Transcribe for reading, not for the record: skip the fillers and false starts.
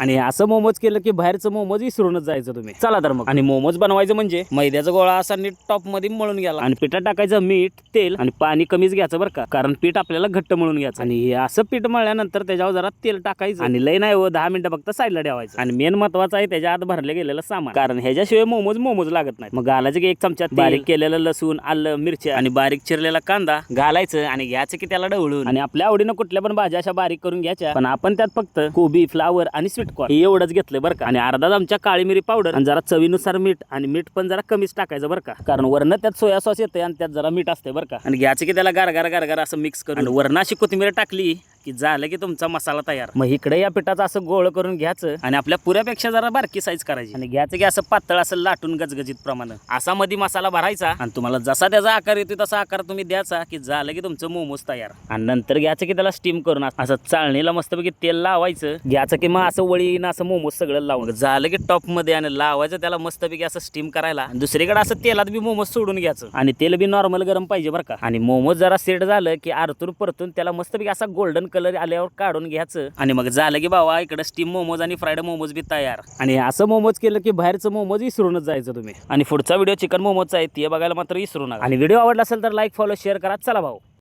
आणि असं मोमोज केलं की बाहेरचं मोमोज विसरूनच जायचं तुम्ही. चला तर मग. आणि मोमोज बनवायचं म्हणजे मैद्याचा गोळा असा नीट टॉप मध्ये मळून घ्यायला आणि पिठात टाकायचं मीठ, तेल आणि पाणी कमीच घ्यायचं बरं का, कारण पीठ आपल्याला घट्ट मळून घ्यायचं. आणि हे असं पीठ मळल्यानंतर त्याच्यावर जरा तेल टाकायचं आणि लय नाही 10 मिनिटं फक्त साईडला ठेवायचं. आणि मेन महत्वाचं आहे त्याच्या आत भरले गेलेलं सामान, कारण ह्याच्याशिवाय मोमोज लागत नाही. मग घालायचं की एक चमचा बारीक केलेलं लसूण, आलं, मिरच्या आणि बारीक चिरलेला कांदा घालायचं आणि घ्यायचं की त्याला ढवळून. आणि आपल्या आवडीनं कुठल्या पण भाज्या अशा बारीक करून घ्यायच्या, पण आपण त्यात फक्त कोबी, फ्लावर आणि स्वीट कॉर्न हे एवढंच घेतलं बरं का. आणि अर्धा चमचा काळी मिरी पावडर आणि जरा चवीनुसार मीठ, आणि मीठ पण जरा कमीच टाकायचं बरं का, कारण वरनं त्यात सोया सॉस येते आणि त्यात जरा मीठ असते बरं का. आणि घ्यायचं की त्याला गार असं मिक्स करून आणि वरनं अशी कोथिंबीर टाकली की झालं की तुमचा मसाला तयार. मग इकडे या पिठाचं असं गोळ करून घ्यायचं आणि आपल्या पुऱ्यापेक्षा जरा बारकी साईज करायची आणि घ्यायचं की असं पातळ असं लाटून गजगजीत प्रमाणे असा मध्ये मसाला भरायचा आणि तुम्हाला जसा त्याचा आकार येतो तसा आकार तुम्ही द्यायचा की झालं की तुमचं मोमोज तयार. आणि नंतर घ्यायचं की त्याला स्टीम करून असं चाळणीला मस्तपैकी तेल लावायचं, घ्यायचं की मग असं वळीनं असं मोमोज सगळं लावून झालं की टॉप मध्ये आणि लावायचं त्याला मस्तपैकी असं स्टीम करायला. दुसरीकडे असं तेलात बी मोमोज सोडून घ्यायचं आणि तेल बी नॉर्मल गरम पाहिजे बरं का. आणि मोमोज जरा सेट झालं की आरतून परतून त्याला मस्तपैकी असा गोल्डन कलर आल्यावर काढून घ्यायचं. आणि मग झालं की बाबा इकडे स्टीम मोमोज आणि फ्राईड मोमोज बी तयार. आणि असं मोमोज केलं की बाहेरचं मोमोज विसरूनच जायचं तुम्ही. आणि पुढचा व्हिडिओ चिकन मोमोजचा आहे ते बघायला मात्र विसरू नका. आणि व्हिडिओ आवडला असेल तर लाईक, फॉलो, शेअर करा. चला भाऊ.